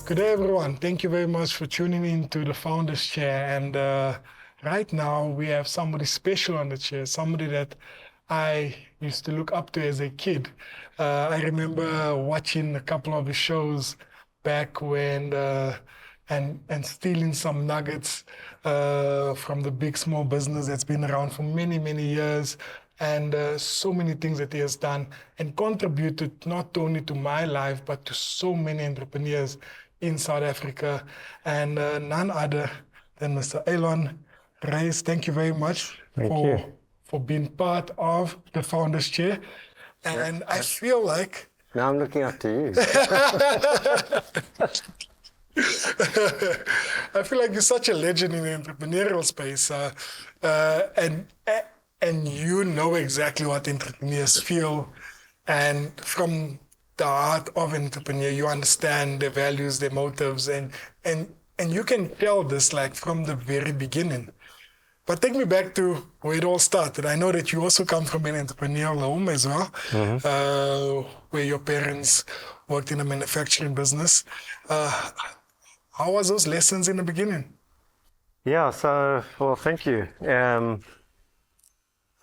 Good day, everyone. Thank you very much for tuning in to the Founders Chair. And right now, we have somebody special on the chair, somebody that I used to look up to as a kid. I remember watching a couple of his shows back when, and stealing some nuggets from the big small business that's been around for many, many years. And so many things that he has done and contributed not only to my life, but to so many entrepreneurs in South Africa, and none other than Mr. Allon. Raiz, thank you very much for being part of the Founders Chair. And I feel like... Now I'm looking up to you. I feel like you're such a legend in the entrepreneurial space. And you know exactly what entrepreneurs feel. And from the heart of an entrepreneur, you understand their values, their motives, and you can tell this like from the very beginning. But take me back to where it all started. I know that you also come from an entrepreneurial home as well, where your parents worked in a manufacturing business. How was those lessons in the beginning? Yeah, well, thank you.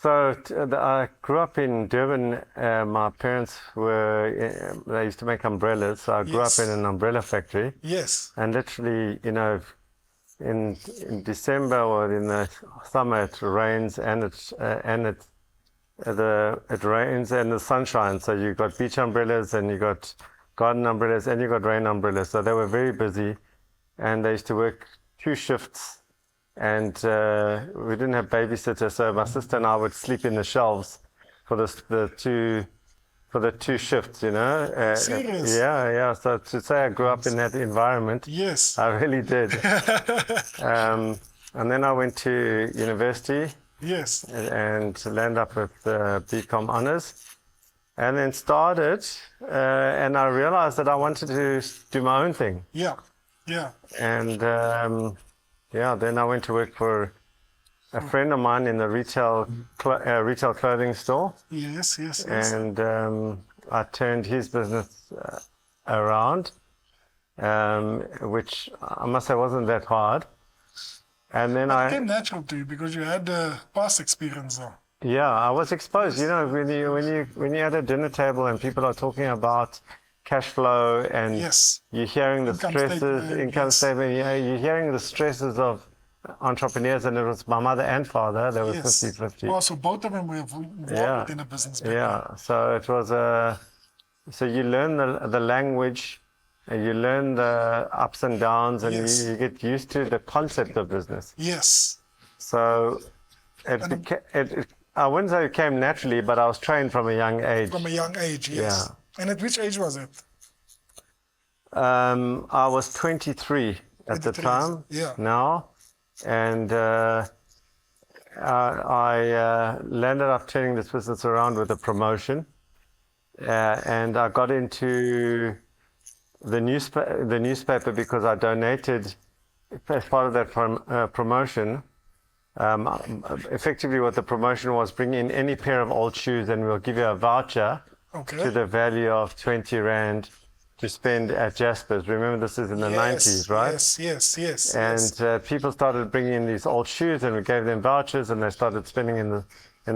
I grew up in Durban. My parents they used to make umbrellas. So I grew up in an umbrella factory. Yes. And literally, in December or in the summer, it rains and it rains and the sun shines. So you got beach umbrellas and you got garden umbrellas and you got rain umbrellas. So they were very busy, and they used to work 2 shifts. And we didn't have babysitters, so my sister and I would sleep in the shelves for the two shifts, Serious? Yeah. So to say I grew up in that environment, yes, I really did. And then I went to university. Yes. And landed up with BCom honors, and then started, and I realized that I wanted to do my own thing. Yeah. And then I went to work for a friend of mine in the retail clothing store. Yes. And I turned his business around, which I must say wasn't that hard. And then it came natural to you because you had past experience, though. Yeah, I was exposed. When you're at a dinner table and people are talking about cash flow, and you're hearing the income statement, you're hearing the stresses of entrepreneurs, and it was my mother and father, they were 50-50. Oh, so both of them were involved in a business background. Yeah, so it was so you learn the language, and you learn the ups and downs, and you get used to the concept of business. Yes. So I wouldn't say it came naturally, but I was trained from a young age. From a young age, yes. Yeah. And at which age was it? I was 23 at the time. Yeah. Now, and I landed up turning this business around with a promotion, and I got into the newspaper because I donated as part of that promotion. Effectively, what the promotion was: bring in any pair of old shoes, and we'll give you a voucher. To the value of 20 Rand to spend at Jasper's. Remember, this is in the 90s, right? Yes. And people started bringing in these old shoes, and we gave them vouchers, and they started spending in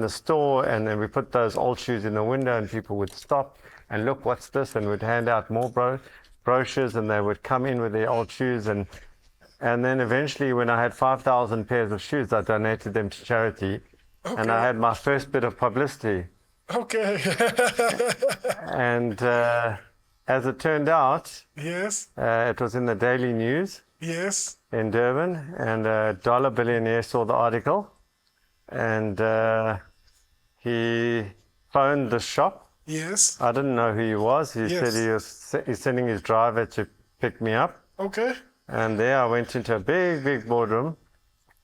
the store, and then we put those old shoes in the window, and people would stop and look, what's this? And we'd hand out more brochures, and they would come in with their old shoes, and then eventually, when I had 5,000 pairs of shoes, I donated them to charity, and I had my first bit of publicity. Okay. And as it turned out, it was in the Daily News in Durban, and a dollar billionaire saw the article, and he phoned the shop. Yes. I didn't know who he was. He said he's sending his driver to pick me up. Okay. And there I went into a big boardroom,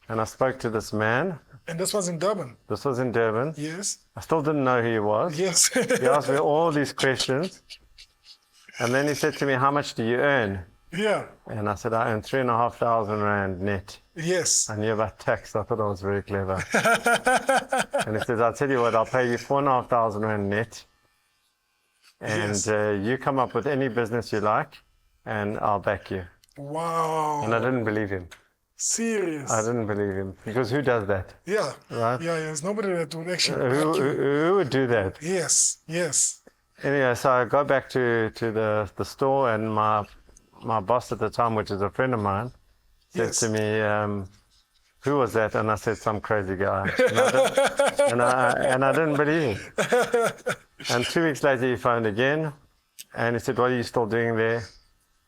and I spoke to this man. And this was in Durban? This was in Durban. Yes. I still didn't know who he was. Yes. He asked me all these questions. And then he said to me, how much do you earn? Yeah. And I said, I earn 3,500 Rand net. Yes. I knew about tax. I thought I was very clever. And he says, I'll tell you what, I'll pay you 4,500 Rand net. And you come up with any business you like. and I'll back you. Wow. And I didn't believe him. Serious. I didn't believe him because who does that? Yeah. Right? Yeah, there's nobody that would actually back you. Who would do that? Yes, yes. Anyway, so I go back to the store, and my boss at the time, which is a friend of mine, said Yes. to me, who was that? And I said, some crazy guy. And I didn't believe him. And 2 weeks later, he phoned again, and he said, what are you still doing there?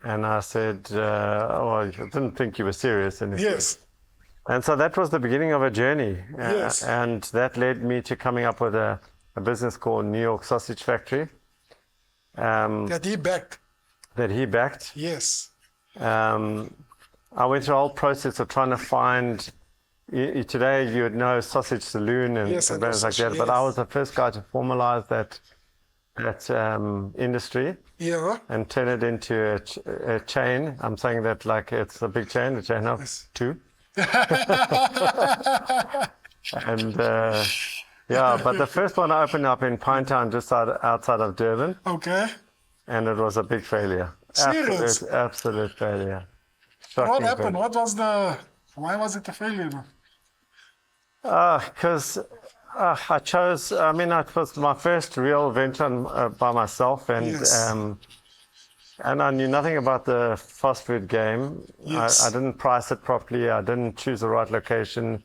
And I said, oh, I didn't think you were serious. And he Yes. And so that was the beginning of a journey. Yes. And that led me to coming up with a business called New York Sausage Factory. That he backed. That he backed. Yes. I went through a whole process of trying to find, today you would know Sausage Saloon and Yes, brands like that, but I was the first guy to formalize that industry. Yeah. And turn it into a chain. I'm saying that like it's a big chain, a chain of two. And yeah, but the first one opened up in Pinetown, just outside of Durban. Okay. And it was a big failure. Serious? Absolute failure. What Shocking happened? failure. Why was it a failure? Because I chose, it was my first real venture by myself, and Yes. and I knew nothing about the fast food game. Yes. I didn't price it properly. I didn't choose the right location.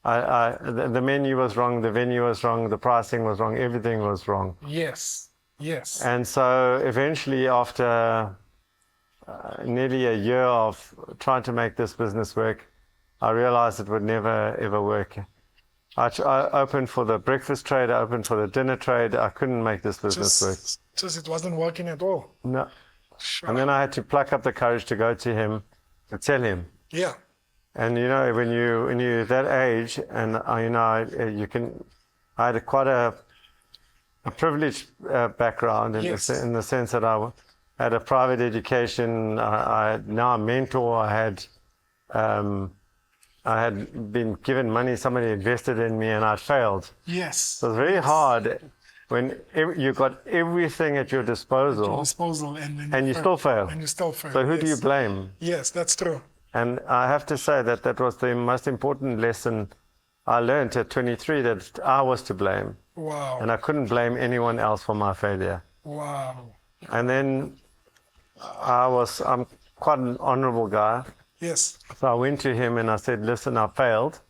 The menu was wrong, the venue was wrong, the pricing was wrong, everything was wrong. Yes. Yes. And so eventually, after nearly a year of trying to make this business work, I realized it would never, ever work. I opened for the breakfast trade, I opened for the dinner trade. I couldn't make this business work. Just it wasn't working at all. No. Sure. And then I had to pluck up the courage to go to him and tell him. Yeah. And you know, when you're that age, and I had quite a privileged background in, Yes. in the sense that I had a private education. I had now a mentor. I had been given money. Somebody invested in me, and I failed. Yes. So it's very hard when you've got everything at your disposal, and you still fail. And you still fail. So who do you Yes. blame? Yes, that's true. And I have to say that was the most important lesson I learned at 23, that I was to blame. Wow. And I couldn't blame anyone else for my failure. Wow. And then I'm quite an honorable guy. Yes. So I went to him and I said, listen, I failed.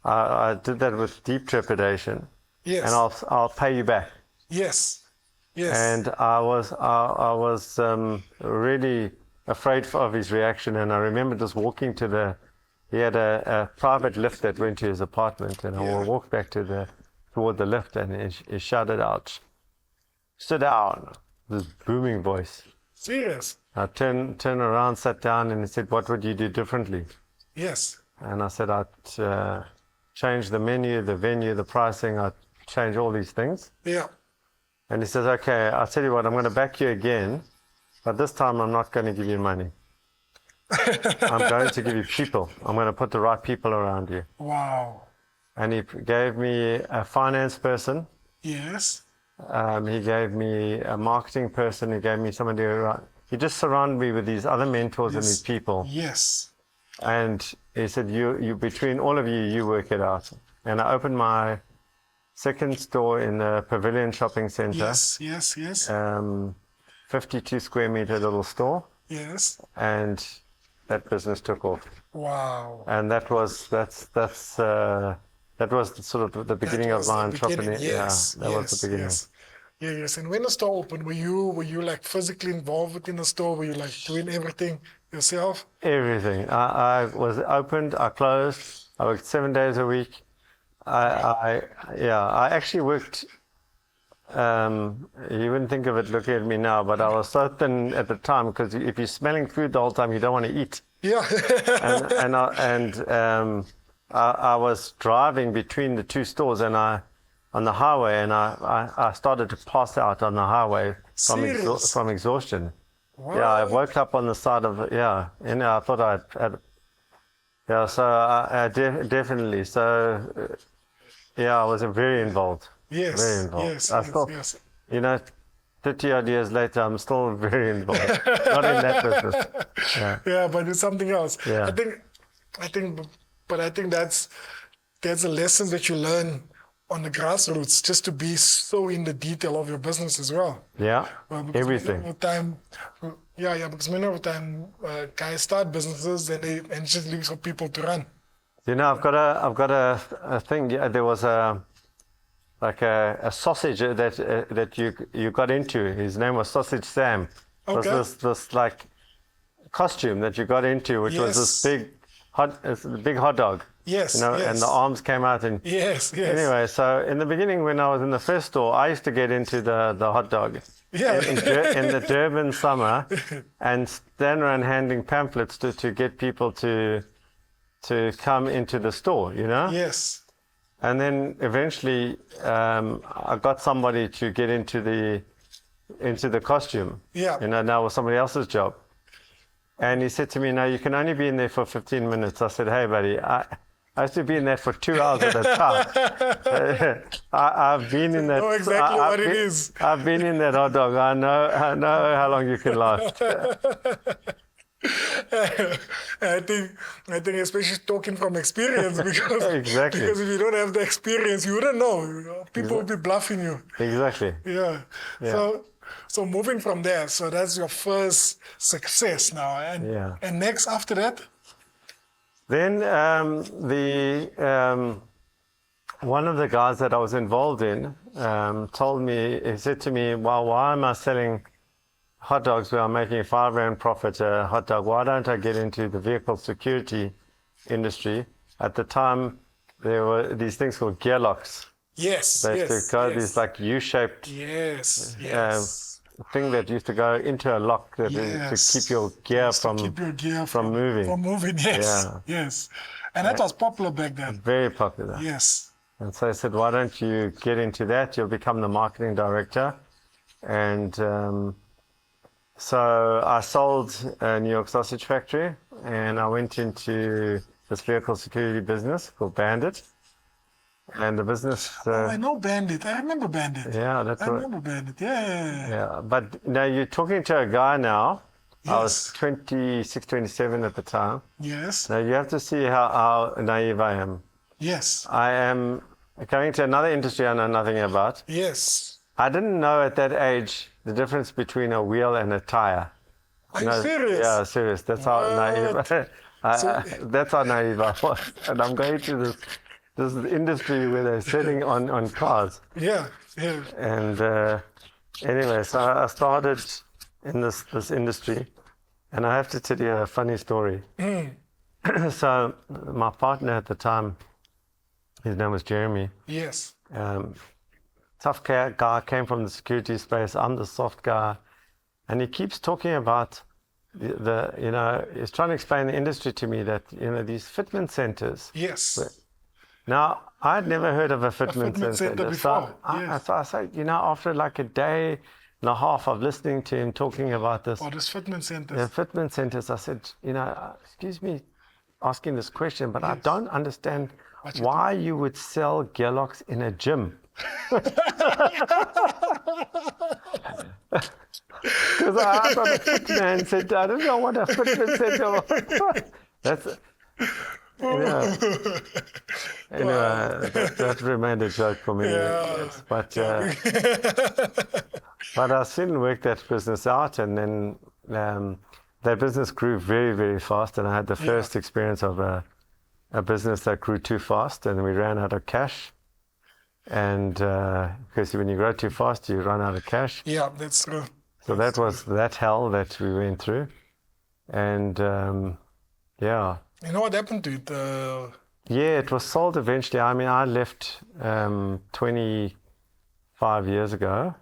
I did that with deep trepidation. Yes. And I'll pay you back. Yes. Yes. And I was really afraid of his reaction. And I remember just walking he had a private lift that went to his apartment, and I walked back toward the lift, and he shouted out, sit down, this booming voice. Serious? I turned around, sat down, and he said, what would you do differently? Yes. And I said, I'd change the menu, the venue, the pricing, I'd change all these things. Yeah. And he says, okay, I'll tell you what, I'm going to back you again, but this time I'm not going to give you money. I'm going to give you people. I'm going to put the right people around you. Wow. And he gave me a finance person. Yes. He gave me a marketing person. He gave me somebody around. He just surrounded me with these other mentors and these people. Yes. And he said, you between all of you, you work it out. And I opened my second store in the Pavilion Shopping Center. Yes. Yes. Yes. 52 square meter little store. Yes. And that business took off. Wow. And that was sort of the beginning of my entrepreneur. Yes. Yeah, that was the beginning. Yes. Yeah, yes. And when the store opened, were you like physically involved within the store? Were you like doing everything yourself? Everything. I was opened. I closed. I worked 7 days a week. I actually worked. You wouldn't think of it looking at me now, but I was so thin at the time, because if you're smelling food the whole time, you don't want to eat. Yeah. I was driving between the two stores, and on the highway, and I started to pass out on the highway from exhaustion. Wow. Yeah, I woke up on the side of and I thought I had. Yeah, so I definitely. So I was very involved. Yes. Very involved. Yes. I Yes. still, Yes. you know, 30 odd years later, I'm still very involved. Not in that business. Yeah. Yeah, but it's something else. Yeah. I think that's a lesson that you learn on the grassroots, just to be so in the detail of your business as well. Yeah. Because Everything. Because many of the time guys start businesses and it just leaves for people to run. You know, I've got a thing. Yeah, there was a sausage that you got into. His name was Sausage Sam. It Okay. was this like costume that you got into, which was this big hot dog. Yes. You know, yes. and the arms came out and. Yes. Anyway, so in the beginning, when I was in the first store, I used to get into the hot dog. Yeah. In the Durban summer, and stand around handing pamphlets to get people to come into the store, you know? Yes. And then eventually I got somebody to get into the costume. Yeah. You know, now it was somebody else's job. And he said to me, no, you can only be in there for 15 minutes. I said, hey, buddy, I used to be in there for 2 hours at a time. I've been in that. I know exactly what it is. I've been in that hot dog. I know how long you can last. I think especially talking from experience, because Exactly. because if you don't have the experience, you wouldn't know. You know? People would be bluffing you. Exactly. Yeah. So moving from there, so that's your first success now, and next after that. Then one of the guys that I was involved in told me, he said to me, well, why am I selling hot dogs where I'm making a R5 profit a hot dog? Why don't I get into the vehicle security industry? At the time, there were these things called gear locks. Yes. They used to go these like U-shaped thing that used to go into a lock that to keep your gear from moving. From moving, yes. Yeah. Yes. And that was popular back then. Very popular. Yes. And so I said, why don't you get into that? You'll become the marketing director. And so I sold a New York sausage factory, and I went into this vehicle security business called Bandit. And the business. I know Bandit. I remember Bandit. Yeah, that's I remember Bandit. Yeah. Yeah, but now you're talking to a guy now. Yes. I was 26, 27 at the time. Yes. Now you have to see how naive I am. Yes. I am going to another industry I know nothing about. Yes. I didn't know at that age the difference between a wheel and a tire. Are you serious? Yeah, serious. That's how naive. That's how naive I was. And I'm going to this industry where they're selling on cars. Yeah. And anyway, so I started in this industry, and I have to tell you a funny story. So my partner at the time, his name was Jeremy. Yes. Tough guy, came from the security space. I'm the soft guy, and he keeps talking about he's trying to explain the industry to me that these fitment centers. Yes. Now, I'd never heard of a fitment center before. So I said, after like a day and a half of listening to him talking about this. Oh, this fitment centers. The fitment centers, I said, excuse me asking this question, but I don't understand why you would sell gear locks in a gym. Because I thought a fit man said, I don't know what a fitment center was. That's... Anyway, that remained a joke for many years. But I soon worked that business out, and then that business grew very, very fast. And I had the first experience of a business that grew too fast, and we ran out of cash. And because when you grow too fast, you run out of cash. Yeah, that's true. So that was that hell that we went through. And You know what happened to it? Yeah, it was sold eventually. I mean, I left 25 years ago,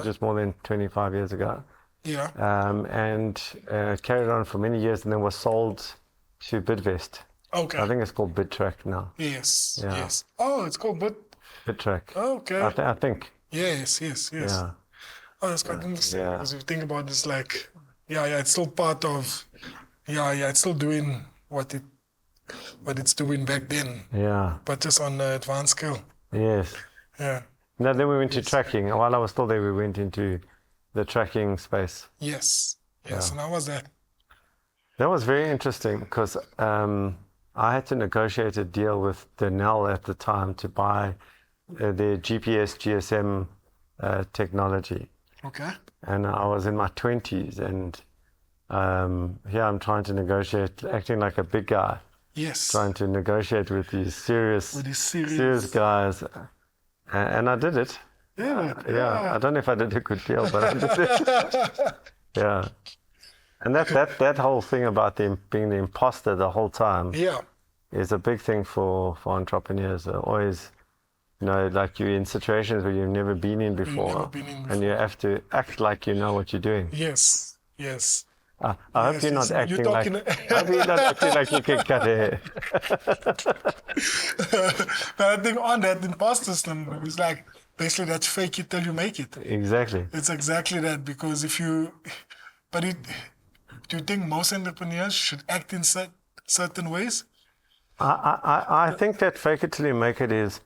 just more than 25 years ago. Yeah. And carried on for many years, and then was sold to Bidvest. Okay. I think it's called BidTrack now. Yes. Yeah. Yes. Oh, it's called BidTrack. Okay. I think. Yes. Yeah. Oh, that's quite interesting. Yeah. Because if you think about this, like, it's still part of, it's still doing what it's doing back then. Yeah. But just on the advanced scale. Yes. Yeah. No, then we went to tracking. While I was still there, we went into the tracking space. Yes. Yes. And how was that? That was very interesting because I had to negotiate a deal with Donnell at the time to buy their GPS, GSM technology. Okay. And I was in my 20s, and here I'm trying to negotiate, acting like a big guy, Yes. trying to negotiate with these serious guys. And I did it. Yeah. I don't know if I did a good deal, but I did it. Yeah. And that whole thing about being the imposter the whole time is a big thing for entrepreneurs. They're always, like you're in situations where you've never been in before, and you have to act like you know what you're doing. Yes. Yes. I hope you're not acting like you can cut hair. But I think on that imposter syndrome, it's like basically that's fake it till you make it. Exactly. It's exactly that, because do you think most entrepreneurs should act in certain ways? I think that fake it till you make it needs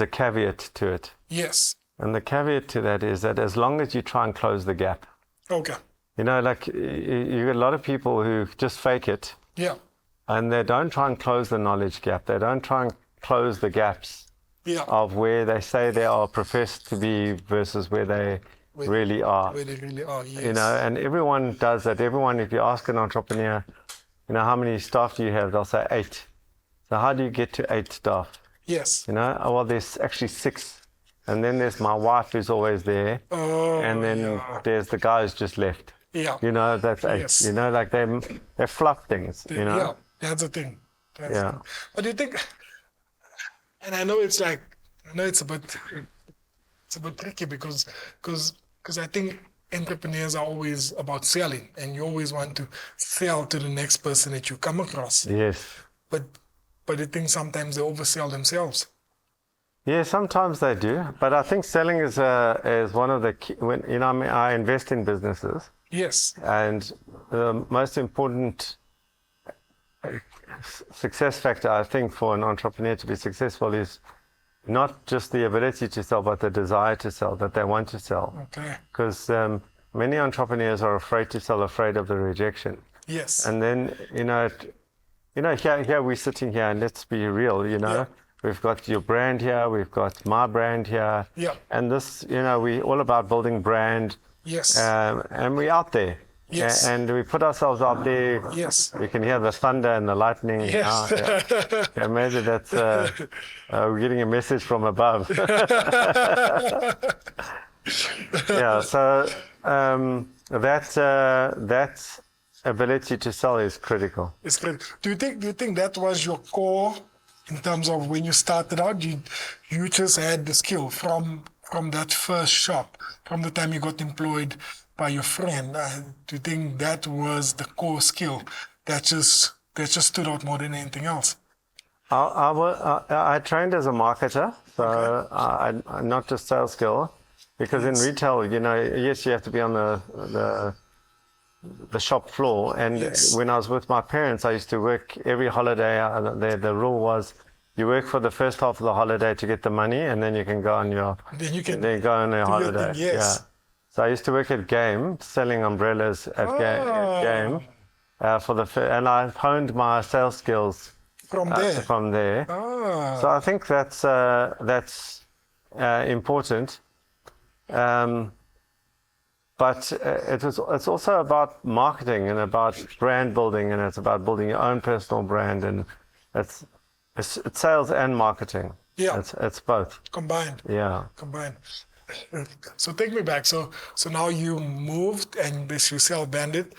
a caveat to it. Yes. And the caveat to that is that as long as you try and close the gap. Okay. Like you get a lot of people who just fake it. Yeah. And they don't try and close the knowledge gap. They don't try and close the gaps of where they say they are professed to be versus where they really are. Where they really are, yes. And everyone does that. If you ask an entrepreneur, how many staff do you have? They'll say 8. So how do you get to 8 staff? Yes. Well, there's actually 6. And then there's my wife who's always there. And then there's the guy who's just left. Yeah. That's 8. Yes. Like they fluff things, Yeah, that's the thing. That's the thing. But do you think, and I know it's a bit tricky because I think entrepreneurs are always about selling, and you always want to sell to the next person that you come across. Yes. But I think sometimes they oversell themselves. Yeah, sometimes they do. But I think selling is one of the key. I invest in businesses. Yes. And the most important success factor, I think, for an entrepreneur to be successful is not just the ability to sell, but the desire to sell, that they want to sell. Okay. Because many entrepreneurs are afraid to sell, afraid of the rejection. Yes. And then, here we're sitting here, and let's be real, We've got your brand here, we've got my brand here. Yeah. And this, we're all about building brand. Yes. And we're out there. Yes. And we put ourselves out there. Yes. You can hear the thunder and the lightning. Yes. Imagine that's we're getting a message from above. So that ability to sell is critical. It's critical. Do you think that was your core in terms of when you started out? You just had the skill from that first shop, from the time you got employed by your friend. Do you think that was the core skill that just stood out more than anything else? I trained as a marketer, so Okay. I not just sales skill, because in retail, yes, you have to be on the shop floor. And when I was with my parents, I used to work every holiday. The rule was you work for the first half of the holiday to get the money, and then you can go on your go on a holiday. Yes. Yeah. So I used to work at Game, selling umbrellas at Game and I honed my sales skills from there. So I think that's important. But it's also about marketing and about brand building, and it's about building your own personal brand, and it's sales and marketing. Yeah. It's both. Combined. Yeah. Combined. So take me back. So now you moved and basically self-banded.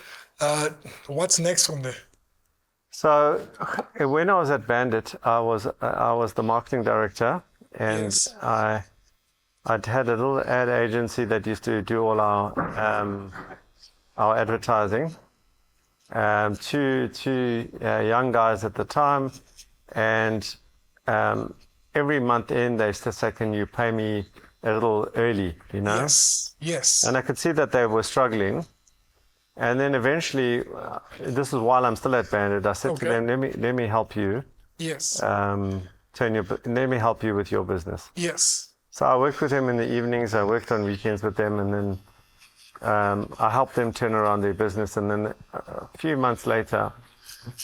What's next from there? So when I was at Bandit, I was the marketing director, and I'd had a little ad agency that used to do all our advertising. Two young guys at the time, and every month in they used to say, "Can you pay me a little early?" Yes. And I could see that they were struggling. And then eventually, this is while I'm still at Bandit, I said to them, "Let me help you. Yes. Let me help you with your business." Yes. So I worked with them in the evenings. I worked on weekends with them, and then I helped them turn around their business, and then a few months later,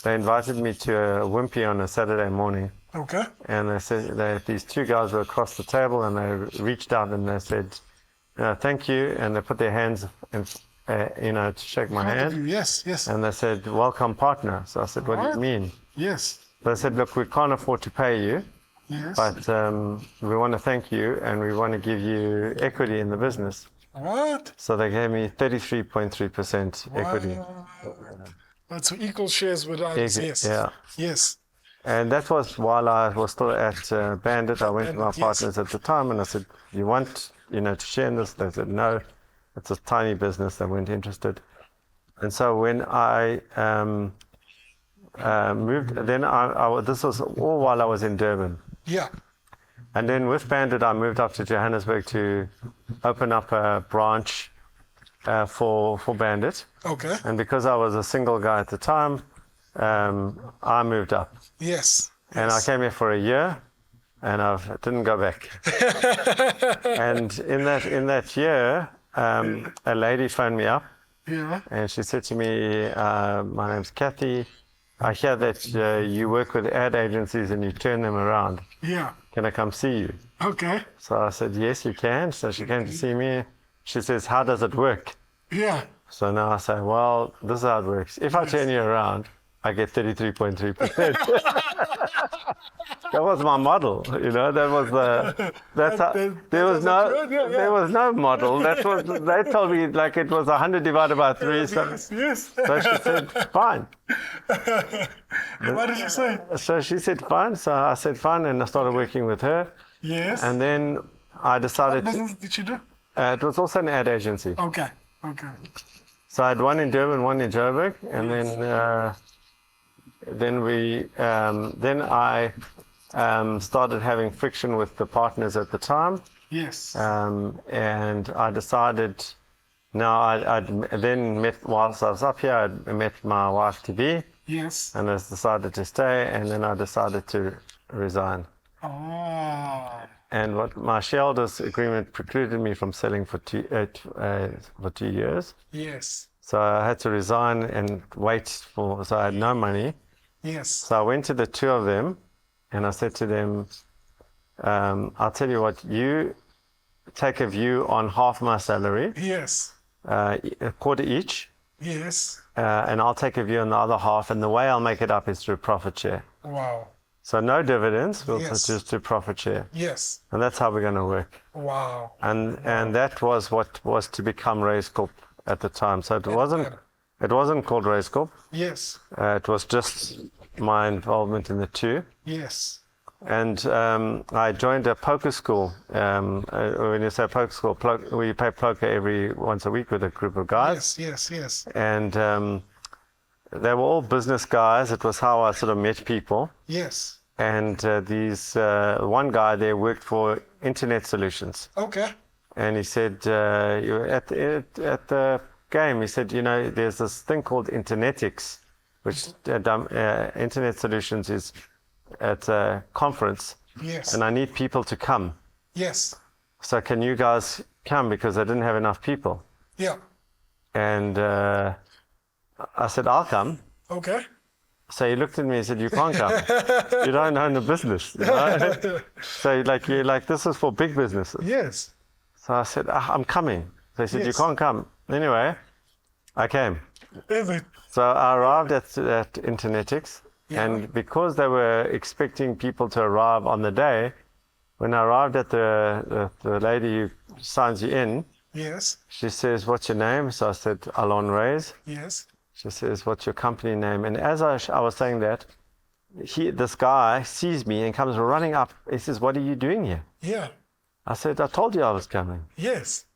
they invited me to a Wimpy on a Saturday morning. Okay. And they said these two guys were across the table, and they reached out and they said, "Thank you," and they put their hands in, to shake my hand. Yes, yes. And they said, "Welcome, partner." So I said, "What do you mean?" Yes. They said, "Look, we can't afford to pay you, Yes. but we want to thank you, and we want to give you equity in the business." What? So they gave me 33.3% equity. That's equal shares with us. Yes. Yeah. Yes. And that was while I was still at Bandit. I went to my partners at the time and I said, "You want, to share in this?" They said, "No, it's a tiny business." They weren't interested. And so when I moved, then this was all while I was in Durban. Yeah. And then with Bandit, I moved up to Johannesburg to open up a branch for Bandit. Okay. And because I was a single guy at the time, I moved up. Yes. And I came here for a year, and I didn't go back. And in that year, a lady phoned me up. Yeah. And she said to me, "My name's Kathy. I hear that you work with ad agencies and you turn them around. Yeah. Can I come see you?" Okay. So I said, "Yes, you can." So she came to see me. She says, "How does it work?" Yeah. So now I say, "Well, this is how it works. If I turn you around, I get 33.3%. That was my model, That was there was no model. They told me like it was 100 divided by 3. Yes. So she said, "Fine." What did you say? So she said, "Fine." So I said, "Fine," and I started working with her. Yes. And then I decided. What business did you do? It was also an ad agency. Okay. Okay. So I had one in Durban, one in Joburg, and then I started having friction with the partners at the time. Yes. And I decided. Now I then met whilst I was up here. I met my wife to be. Yes. And I decided to stay, and then I decided to resign. Oh. And what my shareholders agreement precluded me from selling for 2 years. Yes. So I had to resign and wait so I had no money. Yes. So I went to the two of them and I said to them, "I'll tell you what, you take a view on half my salary, Yes. A quarter each, Yes. and I'll take a view on the other half, and the way I'll make it up is through profit share. Wow. So no dividends, we'll Yes. just do profit share. Yes. And that's how we're going to work. Wow. And that was what was to become Raizcorp at the time. So it wasn't called Raizcorp. Yes. It was just my involvement in the two. Yes. And I joined a poker school. When you say poker school, we play poker every once a week with a group of guys. Yes. Yes. Yes. And they were all business guys. It was how I sort of met people. Yes. And one guy there worked for Internet Solutions. Okay. And he said, at the game, he said, there's this thing called Internetics, which Internet Solutions is at a conference. Yes. And I need people to come. Yes. So can you guys come? Because I didn't have enough people. Yeah. And I said, "I'll come." Okay. So he looked at me and said, "You can't come. You don't own the business." So this is for big businesses. Yes. So I said, "I'm coming." So he said, "You Yes. can't come." Anyway, I came. Is it? So I arrived at Internetics, Yeah. and because they were expecting people to arrive on the day, when I arrived at the lady who signs you in, Yes. she says, "What's your name?" So I said, "Allon Raiz." Yes. She says, "What's your company name?" And as I was saying that, this guy sees me and comes running up. He says, "What are you doing here?" Yeah. I said, "I told you I was coming." Yes.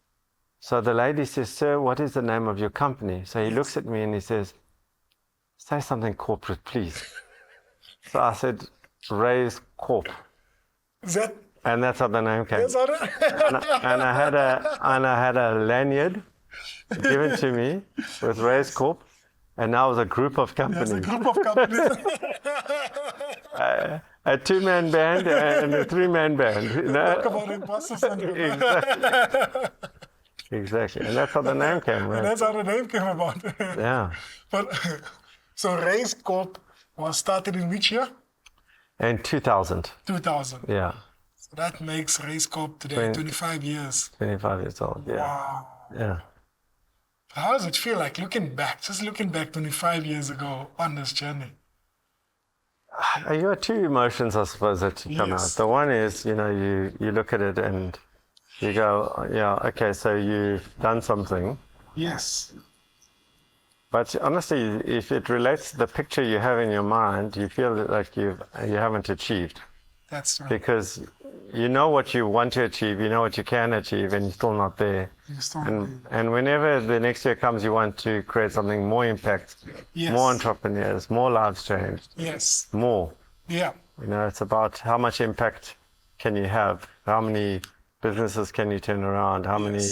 So the lady says, "Sir, what is the name of your company?" So he looks at me and he says, "Say something corporate, please." So I said, "Raizcorp." Is that? And that's how the name came. Is that it? And I had a lanyard given to me with Raizcorp, and now it was a group of companies. There's a group of companies. A 2-man band and a 3-man band. Talk about imposter syndrome. exactly. And that's how the name came, And right? that's how the name came about. Yeah. But so Raizcorp was started in which year? In 2000. 2000. Yeah. So that makes Raizcorp today 25 years. 25 years old. Yeah. Wow. Yeah. How does it feel like looking back, just looking back 25 years ago on this journey? You got two emotions, I suppose, that you come out. The one is, you look at it and you go, yeah, okay, so you've done something. Yes. But honestly, if it relates to the picture you have in your mind, you feel like you haven't achieved. That's right. Because you know what you want to achieve, you know what you can achieve, and you're still not there. And whenever the next year comes, you want to create something more impact, more entrepreneurs, more lives changed. Yes. More. Yeah. It's about how much impact can you have, how many businesses can you turn around, how many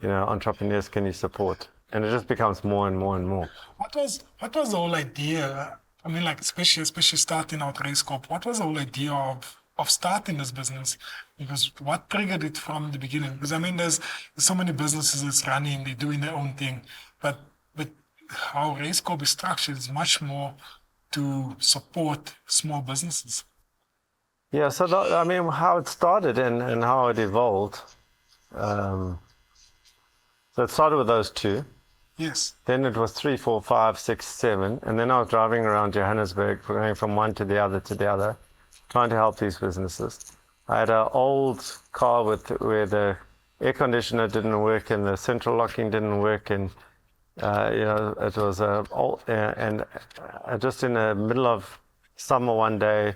entrepreneurs can you support, and it just becomes more and more and more. What was the whole idea? I mean, like especially starting out Raizcorp, what was the whole idea of starting this business? Because what triggered it from the beginning? Because I mean, there's so many businesses that's running, they're doing their own thing, but how Raizcorp is structured is much more to support small businesses. Yeah, so how it started and how it evolved. So it started with those two. Yes. Then it was 3, 4, 5, 6, 7. And then I was driving around Johannesburg, going from one to the other, trying to help these businesses. I had an old car where the air conditioner didn't work and the central locking didn't work. And, it was just in the middle of summer one day,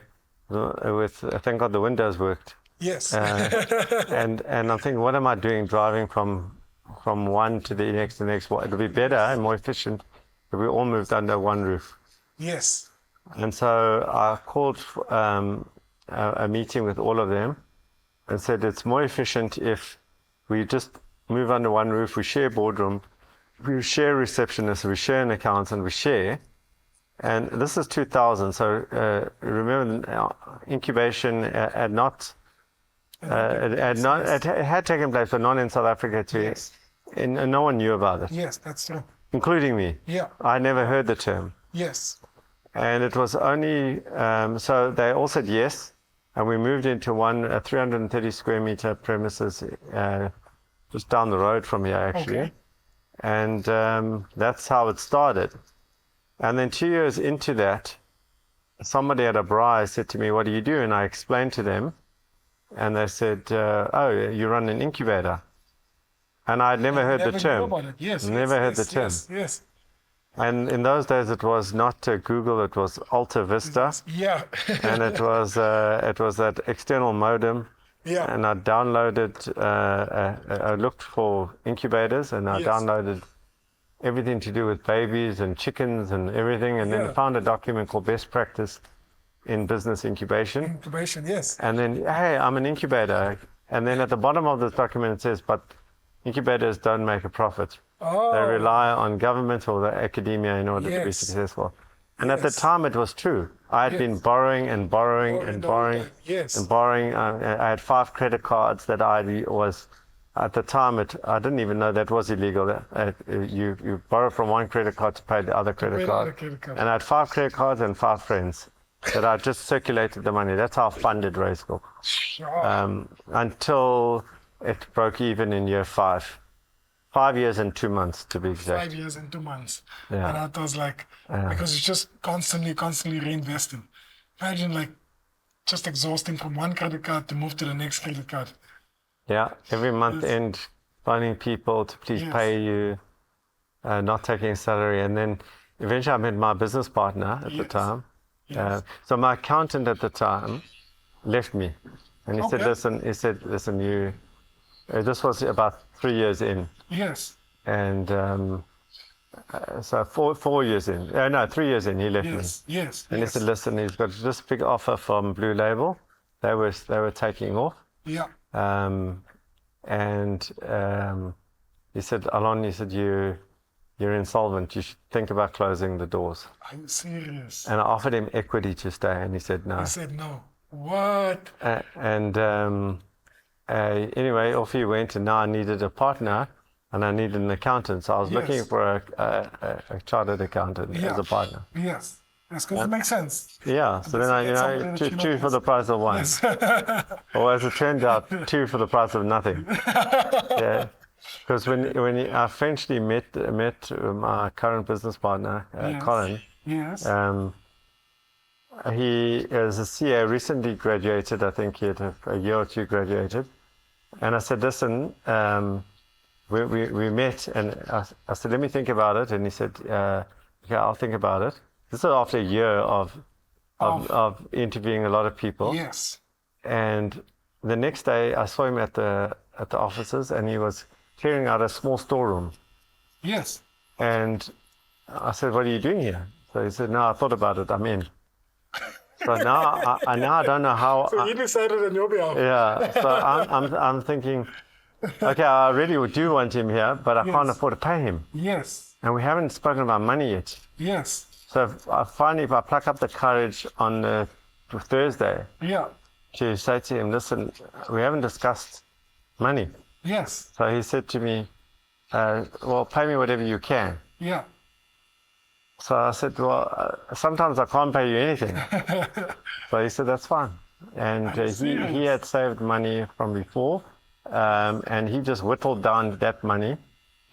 thank God the windows worked. Yes. And I'm thinking, what am I doing driving from one to the next? Well, it'll be better and more efficient if we all moved under one roof. Yes. And so I called a meeting with all of them and said it's more efficient if we just move under one roof, we share boardroom, we share receptionists, we share an accountant, we share. And this is 2000, so remember, incubation had taken place, but not in South Africa too. Yes. And no one knew about it. Yes, that's true. Including me. Yeah. I never heard the term. Yes. And it was only, so they all said yes, and we moved into a 330 square meter premises just down the road from here, actually. Okay. And that's how it started. And then 2 years into that, somebody at a braai said to me, what do you do? And I explained to them, and they said, oh, you run an incubator. And I'd never heard the term. Yes, never heard the term. Yes. And in those days, it was not Google, it was Alta Vista. Yeah. And it was that external modem. Yeah. And I downloaded, I looked for incubators, and I downloaded everything to do with babies and chickens and everything. And then I found a document called Best Practice in Business Incubation. Incubation, yes. And then, hey, I'm an incubator. And then at the bottom of this document, it says, but incubators don't make a profit. Oh. They rely on government or the academia in order to be successful. And at the time, it was true. I had been borrowing and borrowing and borrowing and borrowing. I had 5 credit cards that I was, at the time, I didn't even know that was illegal. You borrow from one credit card to pay the other credit card. And I had 5 credit cards and 5 friends that I just circulated the money. That's how I funded Raizcorp. Until it broke even in year 5. 5 years and 2 months, to be exact. 5 years and 2 months. Yeah. And that was like, because it's just constantly reinvesting. Imagine like just exhausting from one credit card to move to the next credit card. Yeah, every month end, finding people to please pay you, not taking a salary. And then eventually I met my business partner at the time. So my accountant at the time left me. And he said, listen, you, this was about 3 years in. Yes. And so 4 years in, 3 years in, he left me. Yes. And he said, listen, he's got this big offer from Blue Label. They were taking off. Yeah. He said, Allon, you're insolvent. You should think about closing the doors. Are you serious? And I offered him equity to stay, and he said no. He said no. What? anyway, off he went, and now I needed a partner, and I needed an accountant. So I was looking for a chartered accountant as a partner. Yes. That's because it makes sense. Yeah, so then I, two for the price of one. Yes. Or as it turned out, two for the price of nothing. Yeah, because when I eventually met my current business partner, Colin. Yes. He is a CA, recently graduated. I think he had a year or two graduated. And I said, listen, we met, and I said, let me think about it. And he said, okay, I'll think about it. This is after a year of interviewing a lot of people. Yes. And the next day, I saw him at the offices, and he was clearing out a small storeroom. Yes. And I said, "What are you doing here?" So he said, "No, I thought about it. I'm in." So now I don't know how. So you decided on your behalf. Yeah. So I'm thinking, okay, I really do want him here, but I can't afford to pay him. Yes. And we haven't spoken about money yet. Yes. So I pluck up the courage on Thursday to say to him, listen, we haven't discussed money. Yes. So he said to me, well, pay me whatever you can. Yeah. So I said, well, sometimes I can't pay you anything. So he said, that's fine. And he had saved money from before, and he just whittled down that money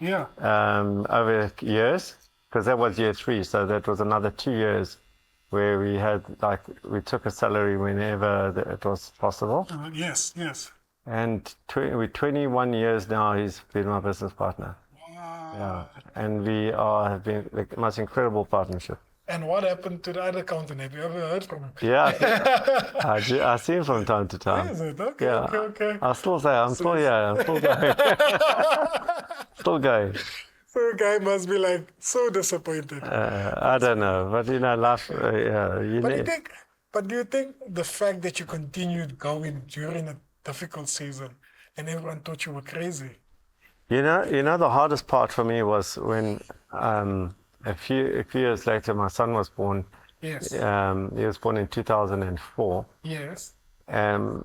over years. Because that was year 3, so that was another 2 years where we took a salary whenever it was possible. Yes. And we're 21 years now, he's been my business partner. Wow. Yeah, and we have been the most incredible partnership. And what happened to the other accountant? Have you ever heard from him? Yeah, I see him from time to time. Is it? Okay, Yeah. okay. I still say, I'm still here, I'm still going. Still going. So the guy must be like so disappointed. I don't know, but life. But do you think the fact that you continued going during a difficult season, and everyone thought you were crazy? The hardest part for me was when a few years later my son was born. Yes. He was born in 2004. Yes. And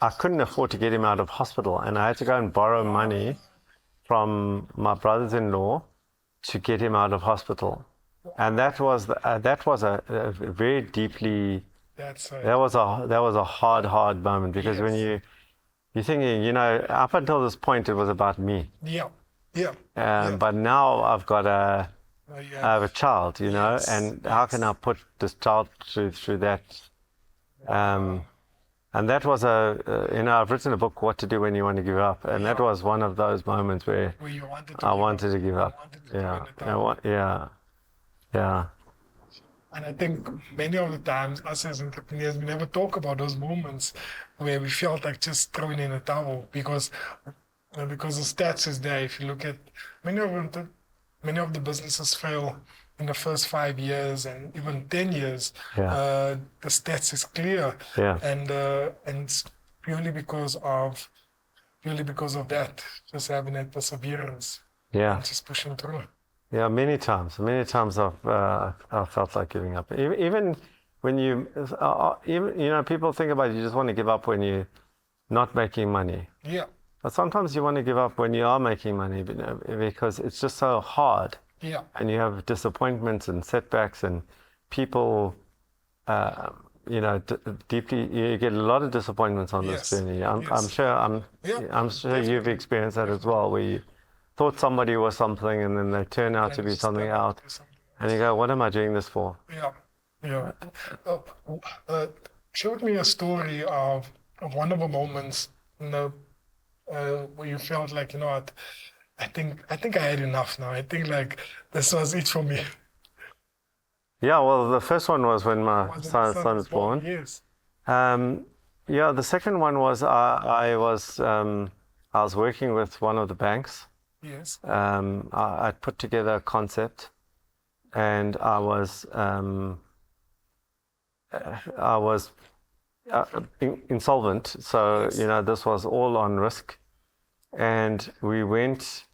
I couldn't afford to get him out of hospital, and I had to go and borrow money from my brothers-in-law to get him out of hospital, and that was a very deeply. That was a hard moment, because when you're thinking, up until this point it was about me. Yeah. But now I've got I have a child, and how can I put this child through that? And that was I've written a book, What to Do When You Want to Give Up. And that was one of those moments where you I wanted to give up. Yeah. And I think many of the times, us as entrepreneurs, we never talk about those moments where we felt like just throwing in a towel, because the stats is there. If you look at many of the businesses fail in the first 5 years and even 10 years. The stats is clear. And it's purely because of that, just having that perseverance. And just pushing through. Yeah, many times I've felt like giving up. Even when people think about you just want to give up when you're not making money. Yeah. But sometimes you want to give up when you are making money, because it's just so hard. Yeah. And you have disappointments and setbacks, and people, deeply. You get a lot of disappointments on this journey. I'm sure you've experienced that as well, where you thought somebody was something, and then they turn out to be something else, and you go, "What am I doing this for?" Yeah. Showed me a story of one of the moments, where you felt like, what. I think I had enough now. I think like this was it for me. Yeah, well, the first one was when my son was born. Yes. The second one was I was working with one of the banks. Yes. I put together a concept, and I was insolvent. So this was all on risk. And we went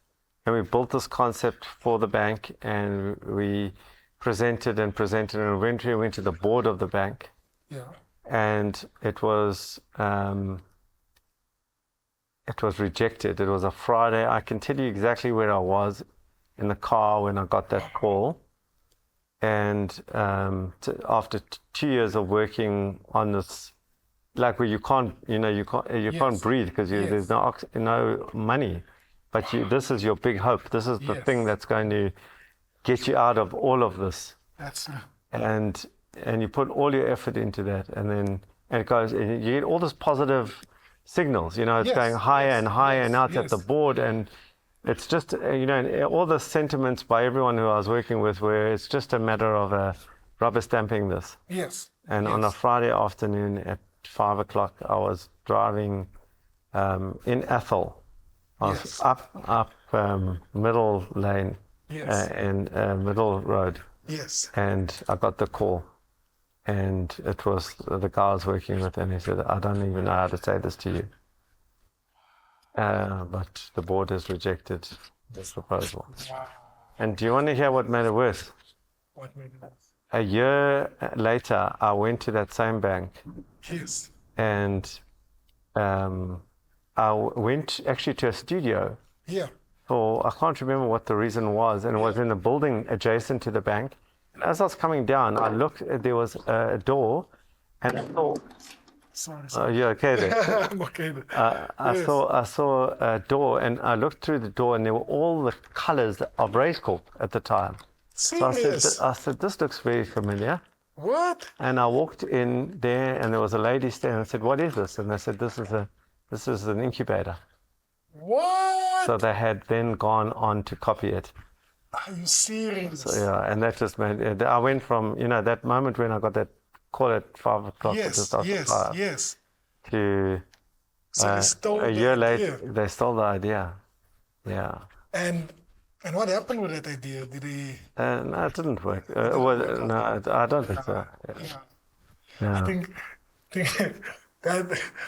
and we built this concept for the bank, and we presented and eventually went to the board of the bank. Yeah. And it was it was rejected. It was a Friday. I can tell you exactly where I was in the car when I got that call. And after 2 years of working on this, like where you can't breathe because there's no money, but this is your big hope. This is the thing that's going to get you out of all of this. And you put all your effort into that, and it goes, and you get all this positive signals. It's going higher and higher, and now it's at the board, and it's just all the sentiments by everyone who I was working with where it's just a matter of rubber stamping this. And on a Friday afternoon at 5 o'clock, I was driving in Athol. I was up middle lane and middle road. And I got the call, and it was the guy I was working with, and he said, "I don't even know how to say this to you, but the board has rejected this proposal." Wow. And do you want to hear what made it worse? What made it worse? A year later, I went to that same bank. And I went actually to a studio. I can't remember what the reason was, and it was in a building adjacent to the bank. And as I was coming down, I looked, there was a door, and I thought, Sorry. Oh, you're okay there? I'm okay there. I saw a door, and I looked through the door, and there were all the colors of Raizcorp at the time. Serious? So I said, this looks very familiar. What? And I walked in there, and there was a lady standing. I said, "What is this?" And they said, "This is an incubator." What? So they had then gone on to copy it. Are you serious? So, and that just made it. I went from that moment when I got that call at 5 o'clock Yes. to So they stole a the year idea. later they stole the idea. And what happened with that idea? Did he? No, it didn't work. No, I don't think so. I think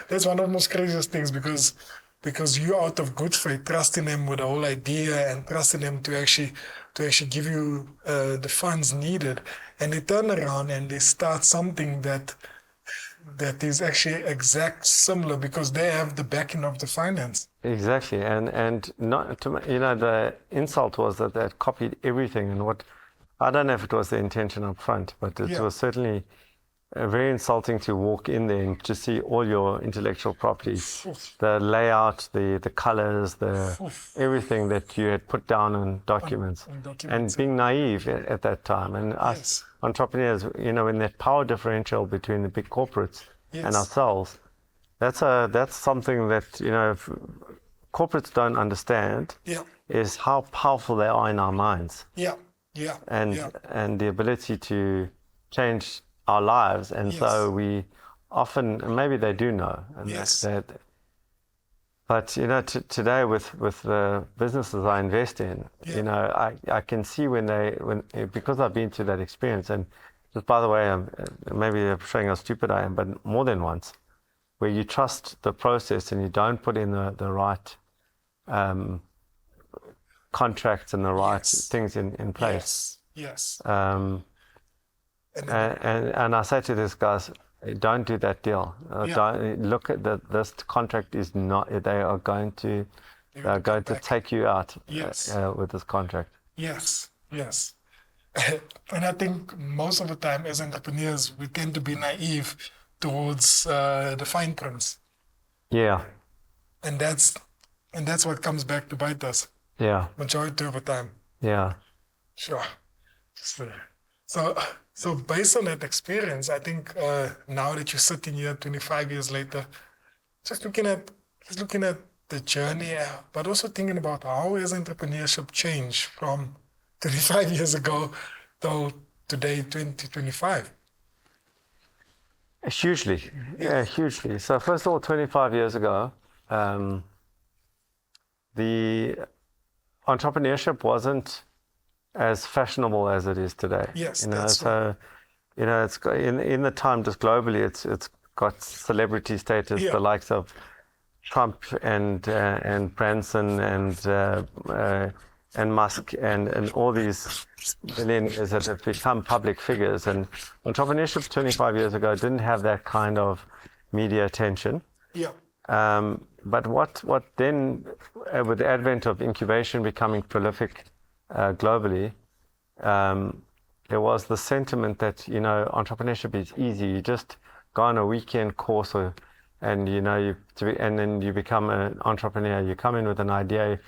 that's one of the most craziest things because you out of good faith trusting them with the whole idea and trusting them to actually give you the funds needed, and they turn around and they start something that is actually exact similar because they have the backing of the finance. Exactly, and not to, the insult was that they had copied everything, and what I don't know if it was the intention up front, but it was certainly very insulting to walk in there and to see all your intellectual property, the layout, the colors, everything that you had put down on documents, and being naive at that time. And us entrepreneurs, in that power differential between the big corporates and ourselves, that's something that if corporates don't understand is how powerful they are in our minds. And the ability to change our lives, and so we often, maybe they do know, and but today with the businesses I invest in, I can see when because I've been through that experience, and just by the way, maybe I'm showing how stupid I am, but more than once, where you trust the process and you don't put in the right contracts and the right things in place. And I say to these guys, don't do that deal. Don't look at this contract is not. They are going to take you out with this contract. Yes. And I think most of the time as entrepreneurs, we tend to be naive towards the fine prints. And that's what comes back to bite us. Majority of the time. Sure. So based on that experience, I think now that you're sitting here 25 years later, just looking at the journey, but also thinking about how has entrepreneurship changed from 25 years ago till today, 2025. Hugely, hugely. So first of all, 25 years ago, the entrepreneurship wasn't as fashionable as it is today. It's got, in the time, just globally, it's got celebrity status, the likes of Trump and Branson and Musk and all these billionaires that have become public figures. And entrepreneurship 25 years ago didn't have that kind of media attention. but what then, with the advent of incubation becoming prolific globally, there was the sentiment that, entrepreneurship is easy. You just go on a weekend course and then you become an entrepreneur. You come in with an idea,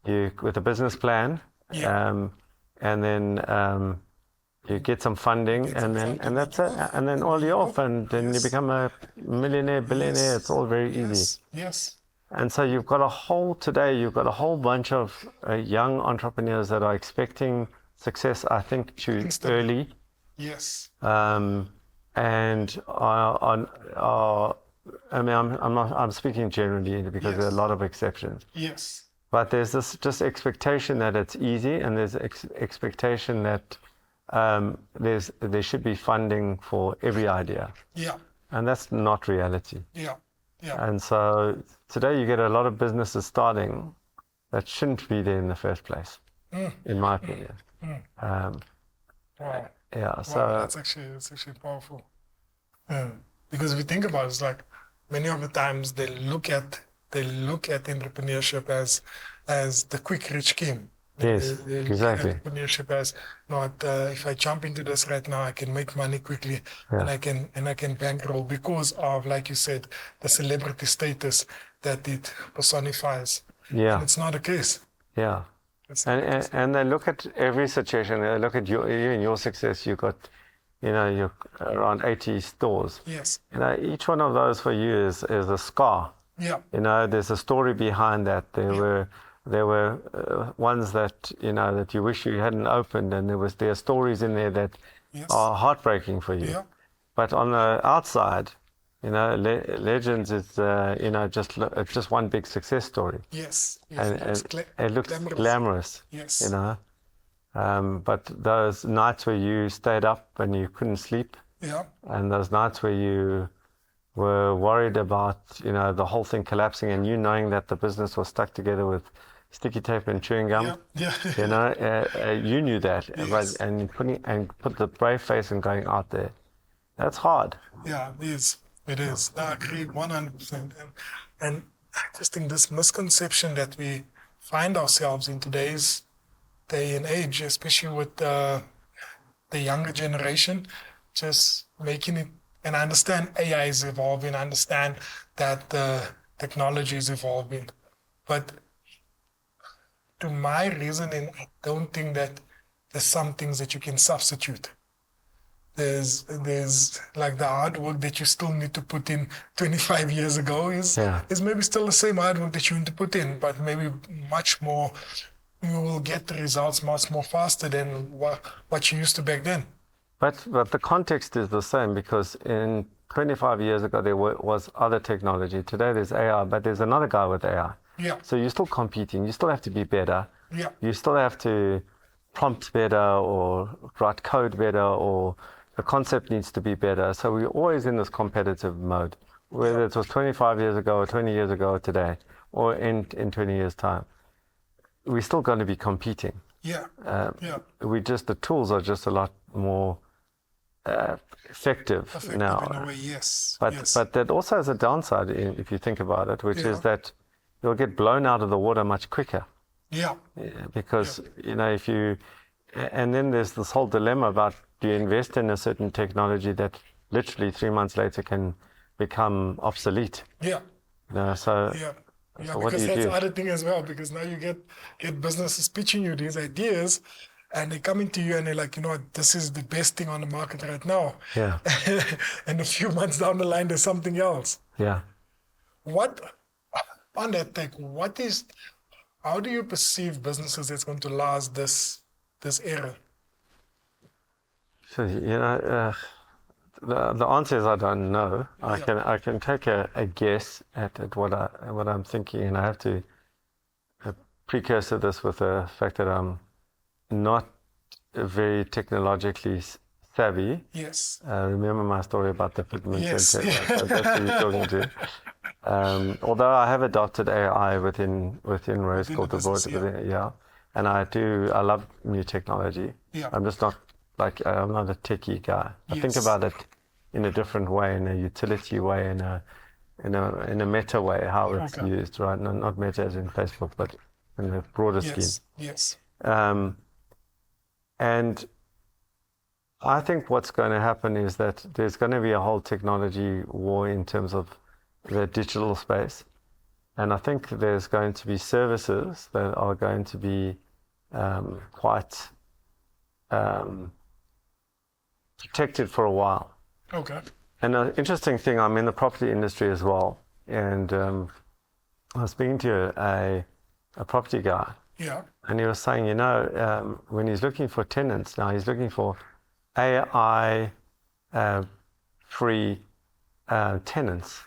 with a business plan, and then you get some funding, and that's it. And then all you're off, and then you become a millionaire, billionaire. It's all very easy. Yes. And so you've got a whole bunch of young entrepreneurs that are expecting success, I think, too early. Yes. And I'm speaking generally because there are a lot of exceptions. Yes. But there's this just expectation that it's easy, and there's expectation that there should be funding for every idea. Yeah. And that's not reality. Yeah. Yeah. And so today you get a lot of businesses starting that shouldn't be there in the first place, in my opinion. Wow. Yeah. So wow, that's actually powerful. Because if you think about it, it's like many of the times they look at entrepreneurship as the quick rich scheme. Yes, They look exactly. at entrepreneurship as not if I jump into this right now, I can make money quickly, and I can bankroll because of, like you said, the celebrity status that it personifies. Yeah. And it's not the case. Yeah. And they look at every situation. They look at you and your success. You got, you're around 80 stores. Yes. Each one of those for you is a scar. Yeah. There's a story behind that. There were ones that that you wish you hadn't opened, and there are stories in there that are heartbreaking for you. Yeah. But on the outside, Legends is it's just one big success story. Yes. And it looks glamorous. Yes. But those nights where you stayed up and you couldn't sleep, and those nights where you were worried about the whole thing collapsing, and you knowing that the business was stuck together with sticky tape and chewing gum, you knew that, and put the brave face and going out there. That's hard. Yeah, it is. It is. I agree 100%. And I just think this misconception that we find ourselves in today's day and age, especially with the younger generation, just making it. And I understand AI is evolving. I understand that technology is evolving, but to my reasoning, I don't think that there's some things that you can substitute. There's like the hard work that you still need to put in 25 years ago is maybe still the same hard work that you need to put in, but maybe much more. You will get the results much more faster than what you used to back then. But the context is the same, because in 25 years ago there was other technology. Today there's AI, but there's another guy with AI. Yeah. So you're still competing. You still have to be better. Yeah. You still have to prompt better, or write code better, or the concept needs to be better. So we're always in this competitive mode, whether it was 25 years ago or 20 years ago or today, or in 20 years' time. We're still going to be competing. Yeah. The tools are just a lot more effective now. In a way, yes. But that also has a downside, if you think about it, which is that you'll get blown out of the water much quicker. Yeah. Because and then there's this whole dilemma about, do you invest in a certain technology that literally 3 months later can become obsolete? Yeah. So what because do you that's do? the other thing as well, because now you get businesses pitching you these ideas, and they're coming to you and they're like, this is the best thing on the market right now. Yeah. And a few months down the line, there's something else. Yeah. On that tech, how do you perceive businesses that's going to last this era? So, the answer is I don't know. I can take a guess at what I'm thinking, and I have to precursor this with the fact that I'm not very technologically savvy. Yes. Remember my story about the pigment? Yes. That's who you're talking to. Although I have adopted AI within Raizcorp, and I love new technology. Yeah. I'm just not I'm not a techie guy. I think about it in a different way, in a utility way, in a in a meta way how it's Okay. used, right? No, not meta as in Facebook, but in a broader scheme. Yes. And I think what's going to happen is that there's going to be a whole technology war in terms of the digital space. And I think there's going to be services that are going to be quite protected for a while. Okay. And an interesting thing, I'm in the property industry as well. And I was speaking to a property guy. Yeah. And he was saying, when he's looking for tenants now, he's looking for AI free tenants.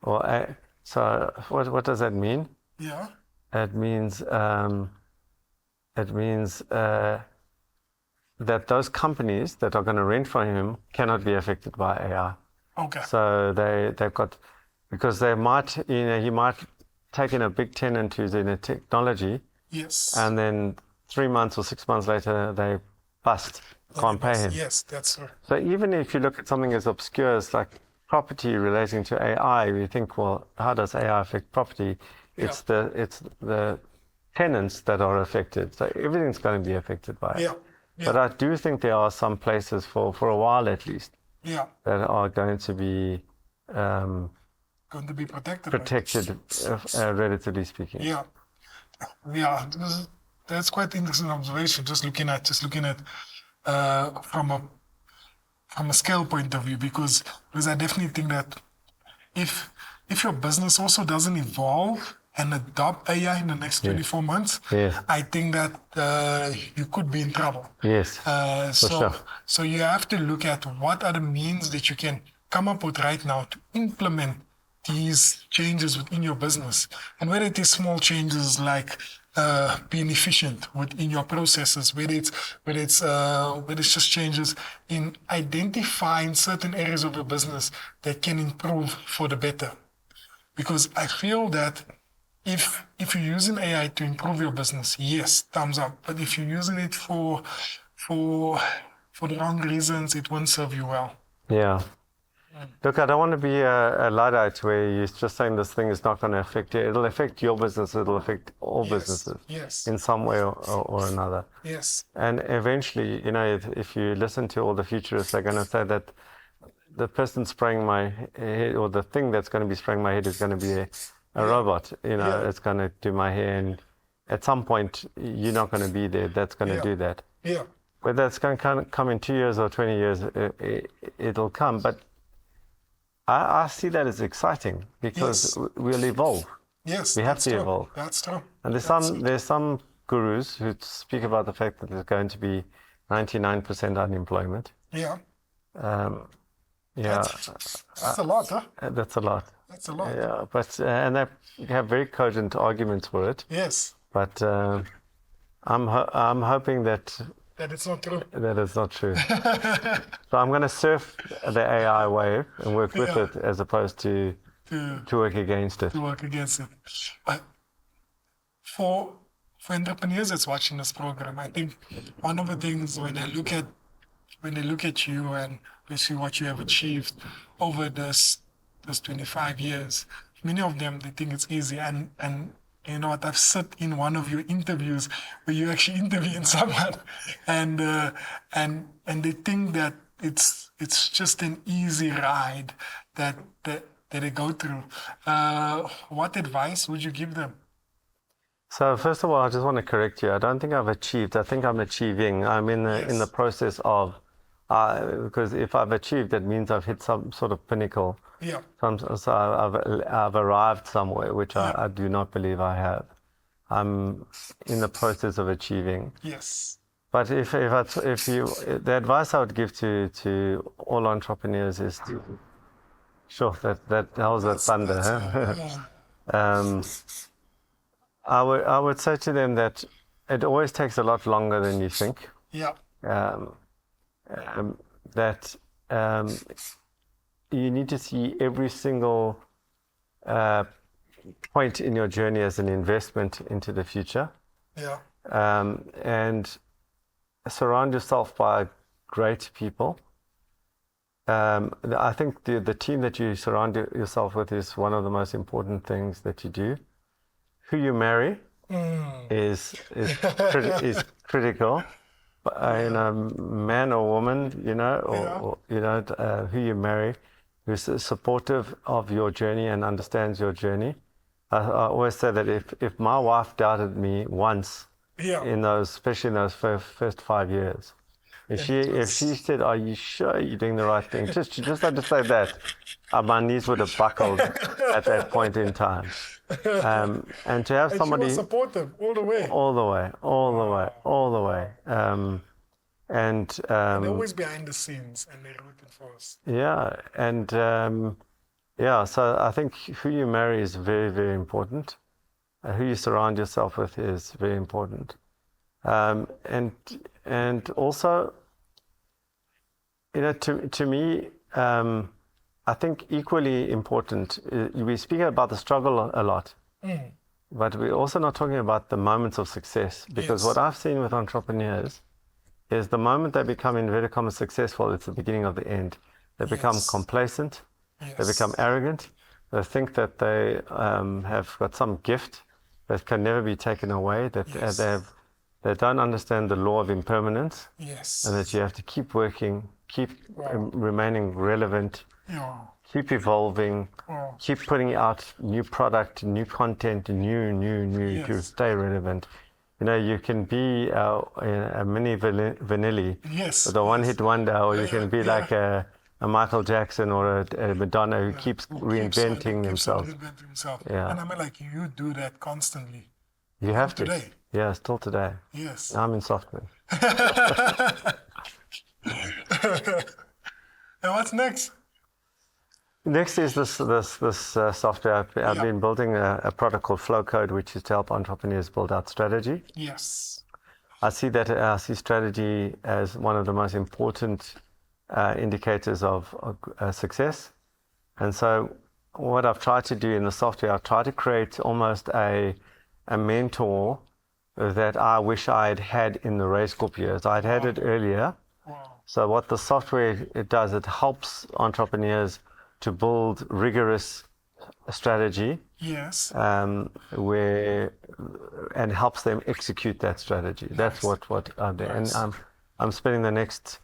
Or so what does that mean? Yeah. It means that those companies that are going to rent from him cannot be affected by AI. Okay. So they've got, because they might, he might take in a big tenant who's in a technology. Yes. And then 3 months or 6 months later, they bust, can't pay him. Yes, that's true. So even if you look at something as obscure as like property relating to AI, you think, well, how does AI affect property? It's the tenants that are affected. So everything's going to be affected by it. Yeah. But I do think there are some places for a while at least Yeah. that are going to be protected. Relatively speaking. Yeah. Yeah. That's quite interesting observation. Just looking at from a scale point of view, because I definitely think that if your business also doesn't evolve and adopt AI in the next 24 months, I think that you could be in trouble. Yes. So you have to look at what are the means that you can come up with right now to implement these changes within your business. And whether it is small changes like being efficient within your processes, whether it's just changes in identifying certain areas of your business that can improve for the better. Because I feel that if you're using AI to improve your business, yes, thumbs up. But if you're using it for the wrong reasons, it won't serve you well. Yeah. Look, I don't want to be a Luddite where you're just saying this thing is not going to affect you. It'll affect your business. It'll affect all businesses in some way or another. Yes. And eventually, if you listen to all the futurists, they're going to say that the person spraying my head, or the thing that's going to be spraying my head, is going to be a robot. It's going to do my hair, and at some point you're not going to be there. That's going to do that. Yeah. Whether it's going to come in 2 years or 20 years, it'll come. But I see that as exciting because we'll evolve. Yes, we have to evolve. That's true. And there's some gurus who speak about the fact that there's going to be 99% unemployment. Yeah. That's a lot, huh? That's a lot. That's a lot. Yeah, but and they have very cogent arguments for it. Yes. But I'm hoping that it's not true. That is not true. So I'm going to surf the AI wave and work with it as opposed to work against it. To work against it. But for entrepreneurs that's watching this program, I think one of the things when they look at you and they see what you have achieved over this 25 years, many of them, they think it's easy. And you know what, I've sat in one of your interviews where you actually interviewing someone and they think that it's just an easy ride that they go through. What advice would you give them? So first of all, I just want to correct you. I don't think I've achieved. I think I'm achieving. I'm in the process of, because if I've achieved, that means I've hit some sort of pinnacle. Yeah. So I've arrived somewhere, which I do not believe I have. I'm in the process of achieving. Yes. But if the advice I would give to all entrepreneurs is to, that how's that thunder? I would say to them that it always takes a lot longer than you think. Yeah. You need to see every single point in your journey as an investment into the future. Yeah. And surround yourself by great people I think the team that you surround yourself with is one of the most important things that you do. Who you marry is critical. Man or woman, or who you marry, who's supportive of your journey and understands your journey. I always say that if my wife doubted me once, especially in those first 5 years, if she said, "Are you sure you're doing the right thing?" Just had to say that, my knees would have buckled at that point in time. And to have somebody she was supportive all the way. All the way. And they're always behind the scenes and they're rooting for us. Yeah, and so I think who you marry is very, very important. Who you surround yourself with is very important. And also, to me, I think equally important, we speak about the struggle a lot, but we're also not talking about the moments of success, because what I've seen with entrepreneurs is the moment they become inverted commas successful, it's the beginning of the end. They become complacent, they become arrogant, they think that they have got some gift that can never be taken away, that they don't understand the law of impermanence, and that you have to keep working, keep remaining relevant, keep evolving, keep putting out new product, new content, new to stay relevant. You can be a mini Vanilli, with a one-hit wonder, or you can be like a Michael Jackson or a Madonna who keeps reinventing himself. Yeah. And I mean, like, you do that constantly. You have to. Today. Yeah, still today. Yes. I'm in software. And what's next? Next is this software. I've been building a product called Flow Code, which is to help entrepreneurs build out strategy. Yes. I see strategy as one of the most important indicators of success. And so what I've tried to do in the software, I've tried to create almost a mentor that I wish I had in the Raizcorp years. I'd had it earlier. So what the software does, it helps entrepreneurs to build rigorous strategy. Yes. And helps them execute that strategy. That's what I'm doing. And I'm spending the next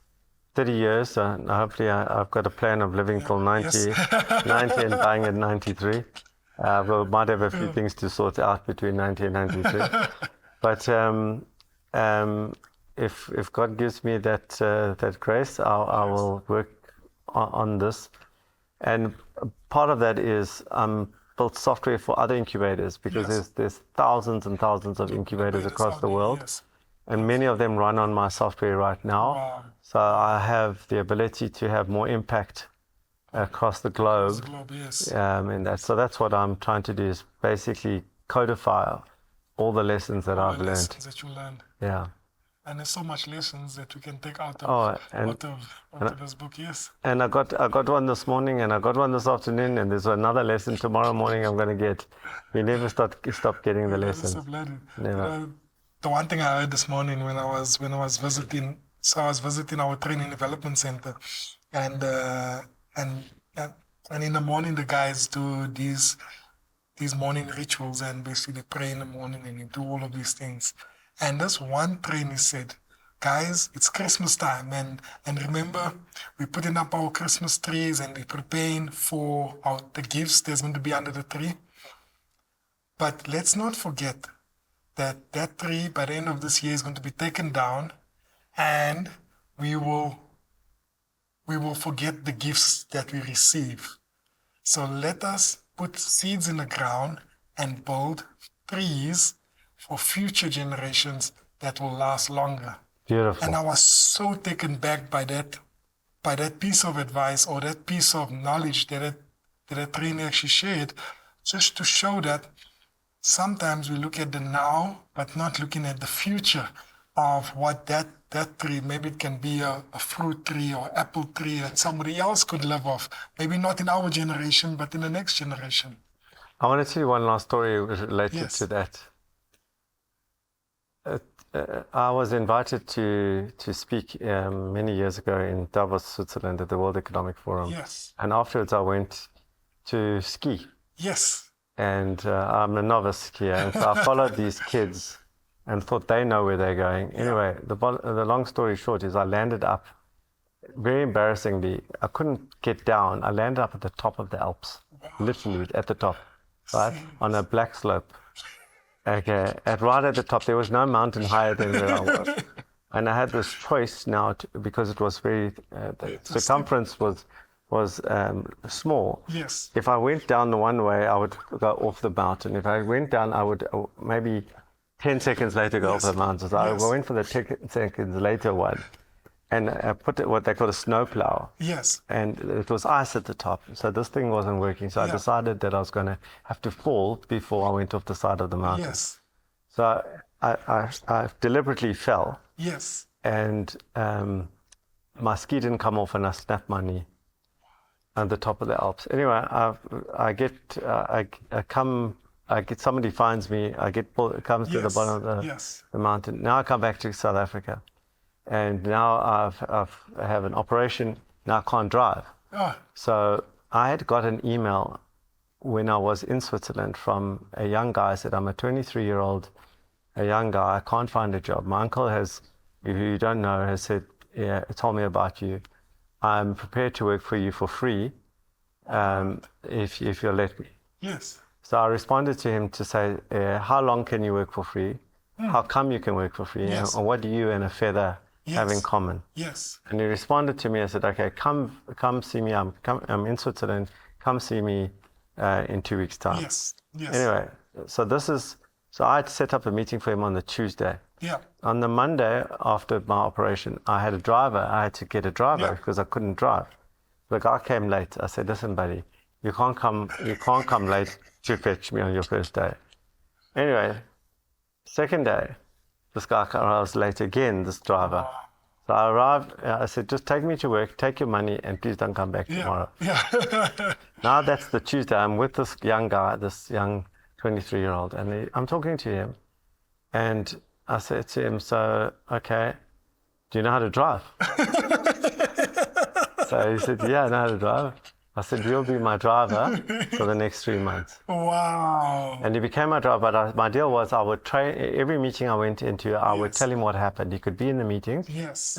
30 years, and hopefully I've got a plan of living till 90, 90 and dying at 93. We might have a few things to sort out between 90 and 93. But if God gives me that grace, I will work on this. And part of that is built software for other incubators, because there's thousands and thousands of incubators across the world. And many of them run on my software right now. So I have the ability to have more impact across the globe. So that's what I'm trying to do, is basically codify all the lessons that I've learned. Lessons that you learned. Yeah. And there's so much lessons that we can take out of this book, And I got one this morning, and I got one this afternoon, and there's another lesson tomorrow morning I'm going to get. We never stop getting the lessons. Never. The one thing I heard this morning when I was visiting, so I was visiting our training development center, and in the morning the guys do these morning rituals, and basically they pray in the morning and they do all of these things. And this one trainee said, guys, it's Christmas time, and remember, we're putting up our Christmas trees and we're preparing for the gifts that's going to be under the tree. But let's not forget that tree by the end of this year is going to be taken down, and we will forget the gifts that we receive. So let us put seeds in the ground and build trees for future generations that will last longer. Beautiful. And I was so taken back by that piece of advice, or that piece of knowledge that a trainer actually shared, just to show that sometimes we look at the now, but not looking at the future of what that tree, maybe it can be a fruit tree or apple tree that somebody else could live off. Maybe not in our generation, but in the next generation. I want to tell you one last story related to that. I was invited to speak many years ago in Davos, Switzerland at the World Economic Forum. Yes. And afterwards I went to ski. Yes. And I'm a novice skier. And so I followed these kids and thought they know where they're going. Anyway, the long story short is I landed up, very embarrassingly, I couldn't get down. I landed up at the top of the Alps, literally at the top, right, on a black slope. Okay, right at the top, there was no mountain higher than where I was. And I had this choice now, because it was very, the circumference was small. Yes. If I went down the one way, I would go off the mountain. If I went down, I would maybe 10 seconds later go off the mountain. So I went for the 10 seconds later one. And I put what they call a snow plow. Yes. And it was ice at the top. So this thing wasn't working. So I decided that I was going to have to fall before I went off the side of the mountain. Yes. So I deliberately fell. Yes. And my ski didn't come off and I snapped my knee at the top of the Alps. Anyway, somebody finds me, comes to the bottom of the mountain. Now I come back to South Africa. And now I have an operation. Now I can't drive. So I had got an email when I was in Switzerland from a young guy. Said, I'm a 23-year-old, a young guy. I can't find a job. My uncle has, if you don't know, has said, yeah, told me about you. I'm prepared to work for you for free if you'll let me. Yes. So I responded to him to say, how long can you work for free? How come you can work for free? Yes. And what do you and a feather have in common? Yes. And he responded to me. I said, okay, come see me. I'm in Switzerland. Come see me in 2 weeks' time. Yes. Yes. Anyway, so I had set up a meeting for him on the Tuesday. Yeah. On the Monday after my operation, I had a driver. I had to get a driver because I couldn't drive. The guy came late. I said, listen, buddy, you can't come late to fetch me on your first day. Anyway, second day, this guy arrives late again, this driver. So I arrived, I said, just take me to work, take your money, and please don't come back tomorrow. Yeah. Now that's the Tuesday. I'm with this young guy, this young 23-year-old, and I'm talking to him. And I said to him, so, okay, do you know how to drive? So he said, yeah, I know how to drive. I said, you'll be my driver for the next 3 months. Wow. And he became my driver, but my deal was I would train, every meeting I went into, I would tell him what happened. He could be in the meetings,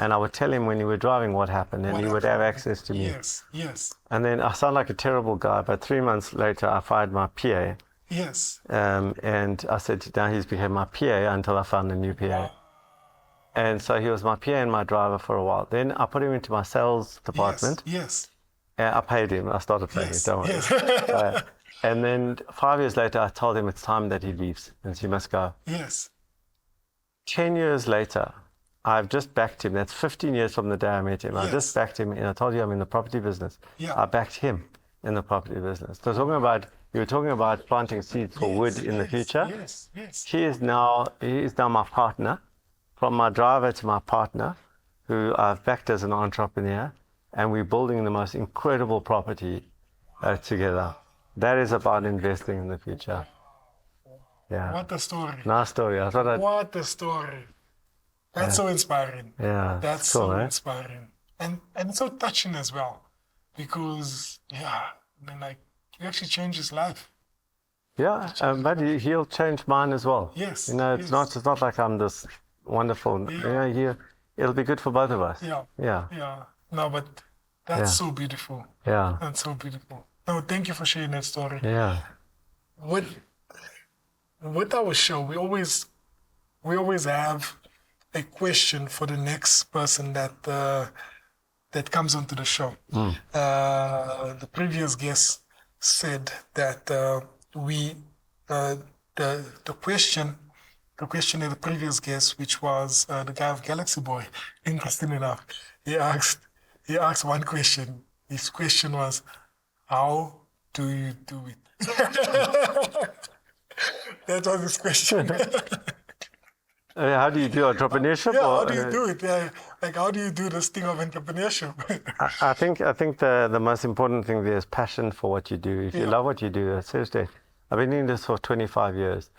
and I would tell him when he was driving what happened, and he would have access to me. Yes, yes. And then I sound like a terrible guy, but 3 months later, I fired my PA. Yes. And I said, now he's became my PA until I found a new PA. Wow. And so he was my PA and my driver for a while. Then I put him into my sales department. Yes. I paid him. I started paying him. Don't worry. And then 5 years later, I told him it's time that he leaves and he must go. Yes. 10 years later, I've just backed him. That's 15 years from the day I met him. I just backed him, and I told you I'm in the property business. I backed him in the property business. So you were talking about planting seeds for wood in the future. Yes, yes. He is now my partner, from my driver to my partner, who I've backed as an entrepreneur, and we're building the most incredible property together. That is about investing in the future. Yeah. What a story. Nice story. What a story. That's so inspiring. Yeah. That's cool, so eh? inspiring. And so touching as well. Because, you actually changed his life. Yeah, but he'll change mine as well. Yes. It's not like I'm this wonderful. It'll be good for both of us. Yeah. No, but that's so beautiful. Yeah. That's so beautiful. No, thank you for sharing that story. Yeah. With our show, we always have a question for the next person that comes onto the show. The previous guest said that the question of the previous guest, which was the guy of Galaxy Boy, interesting enough, he asked one question. His question was, how do you do it? That was his question. How do you do entrepreneurship? How do you do it? How do you do this thing of entrepreneurship? I think the most important thing there is passion for what you do. If you love what you do, seriously, I've been doing this for 25 years.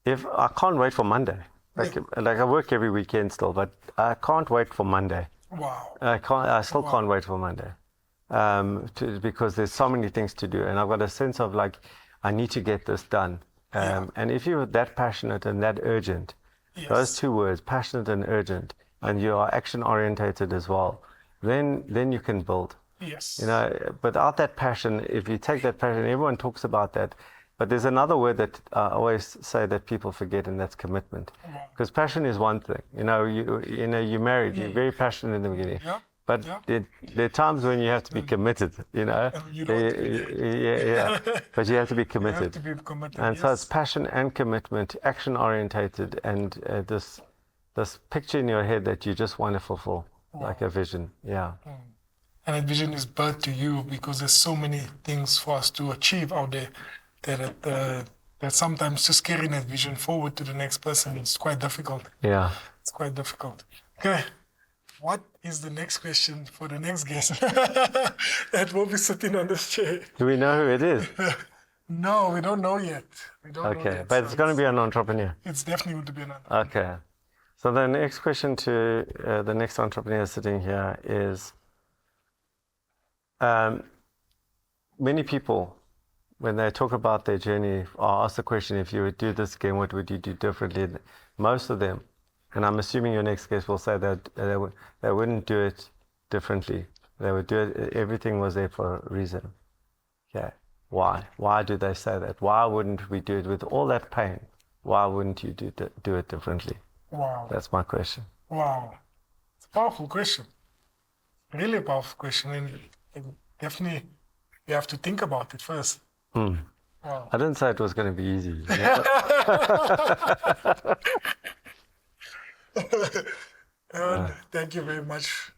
If I can't wait for Monday. Like I work every weekend still, but I can't wait for Monday. Wow. I still can't wait for Monday, because there's so many things to do, and I've got a sense of like I need to get this done. And if you're that passionate and that urgent, those two words, passionate and urgent, and you are action orientated as well, then you can build. Yes. You know, without that passion, if you take that passion, everyone talks about that. But there's another word that I always say that people forget, and that's commitment. Because passion is one thing. You know, you're married, you're very passionate in the beginning. Yeah. But there are times when you have to be committed, you know. You don't But you have to be committed. You have to be committed. And so it's passion and commitment, action orientated, and this picture in your head that you just want to fulfill, like a vision. Yeah. And that vision is birthed to you because there's so many things for us to achieve out there that sometimes just carrying that vision forward to the next person is quite difficult. Yeah. It's quite difficult. Okay. What is the next question for the next guest that will be sitting on this chair? Do we know who it is? No, we don't know yet. We don't know yet, but it's going to be an entrepreneur. It's definitely going to be an entrepreneur. Okay. So the next question to the next entrepreneur sitting here is, many people, when they talk about their journey, are asked the question, if you would do this again, what would you do differently? Most of them, and I'm assuming your next guest will say that they wouldn't do it differently. They would do it, everything was there for a reason. Okay. Why? Why do they say that? Why wouldn't we do it with all that pain? Why wouldn't you do it differently? Wow. That's my question. Wow. It's a powerful question. Really a powerful question. And definitely you have to think about it first. Wow. I didn't say it was going to be easy. Thank you very much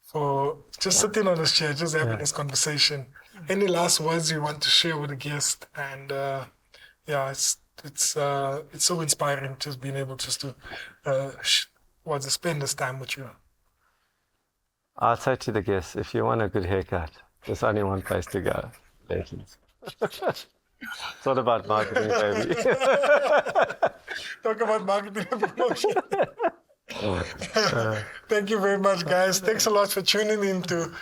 for just sitting on this chair, just having this conversation. Any last words you want to share with the guest? And it's so inspiring just being able just to spend this time with you. I'll say to the guests, if you want a good haircut, there's only one place to go. Legends. It's not about marketing, baby. Talk about marketing and promotion. Thank you very much, guys. Thanks a lot for tuning in to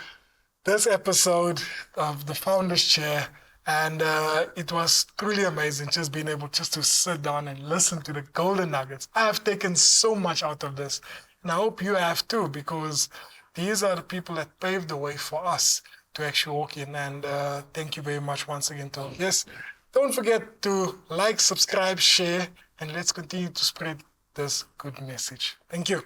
this episode of The Founder's Chair. And it was truly amazing just being able just to sit down and listen to the golden nuggets. I have taken so much out of this. And I hope you have too, because these are the people that paved the way for us to actually walk in. And thank you very much once again, Tom. Yes, don't forget to like, subscribe, share, and let's continue to spread this good message. Thank you.